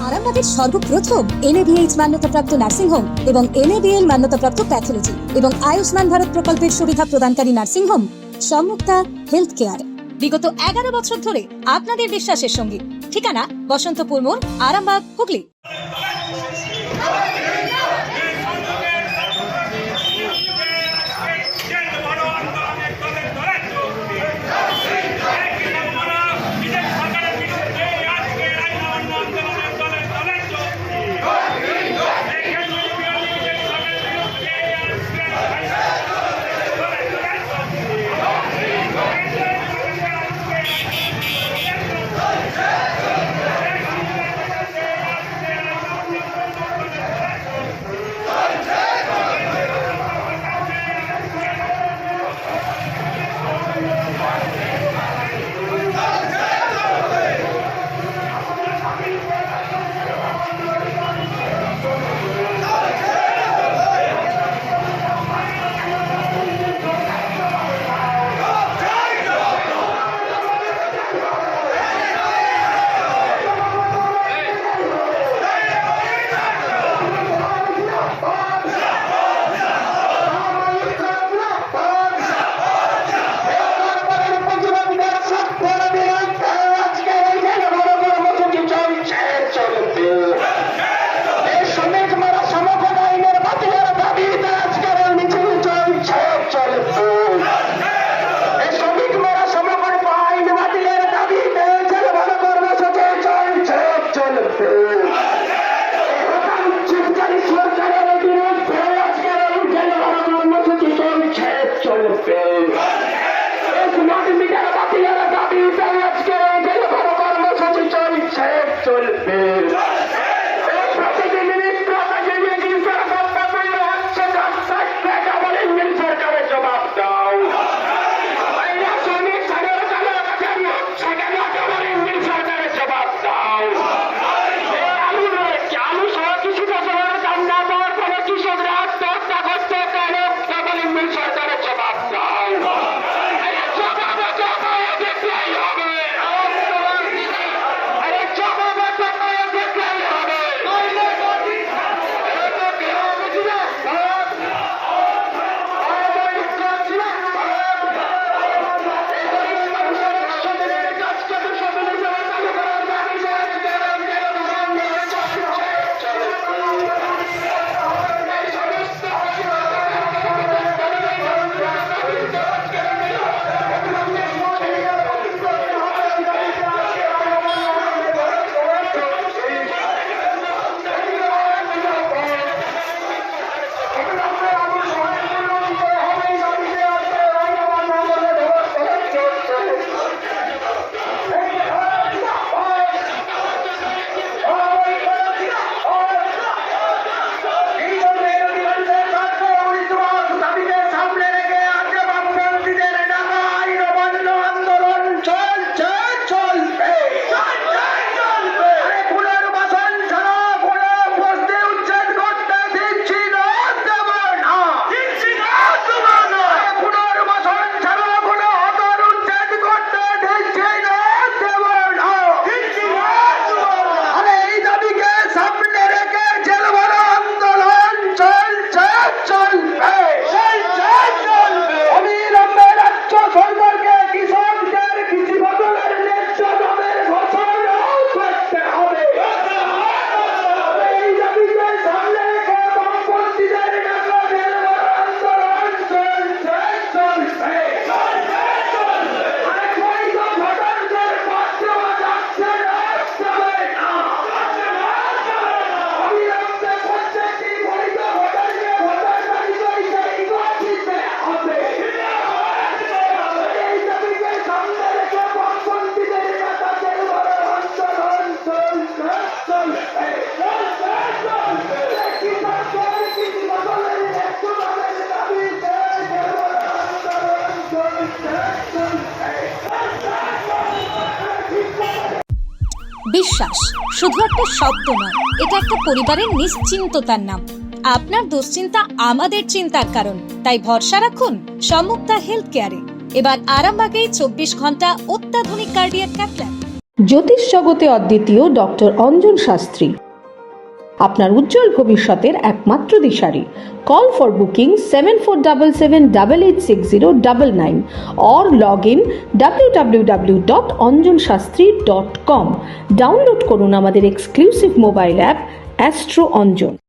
আরামবাগের সর্বপ্রথম NABH মান্যতাপ্রাপ্ত nursing home এবং NABL মান্যতাপ্রাপ্ত প্যাথোলজি এবং আয়ুষ্মান ভারত প্রকল্পের সুবিধা প্রদানকারী নার্সিং হোম সম্যুক্তা হেলথ কেয়ার বিগত 11 বছর ধরে আপনাদের বিশ্বাসের সঙ্গী। ঠিকানা বসন্তপুর মোড়, আরামবাগ, হুগলি। বিশ্বাস শুধু একটা শব্দ নয়, এটা একটা পরিবারের নিশ্চিন্ততার নাম। আপনার দুশ্চিন্তা আমাদের চিন্তার কারণ, তাই ভরসা রাখুন সম্যুক্তা হেলথ কেয়ারে। এবার আরামবাগে 24 ঘন্টা অত্যাধুনিক কার্ডিয়াক ক্যাথ ল্যাব। জ্যোতিষ জগতে অদ্বিতীয় ডক্টর অঞ্জন শাস্ত্রী, আপনার উজ্জ্বল ভবিষ্যতের একমাত্র দিশারি। Call for booking 7477886099 or log in www.anjanshastri.com। Download করুন আমাদের exclusive mobile app Astro Anjan.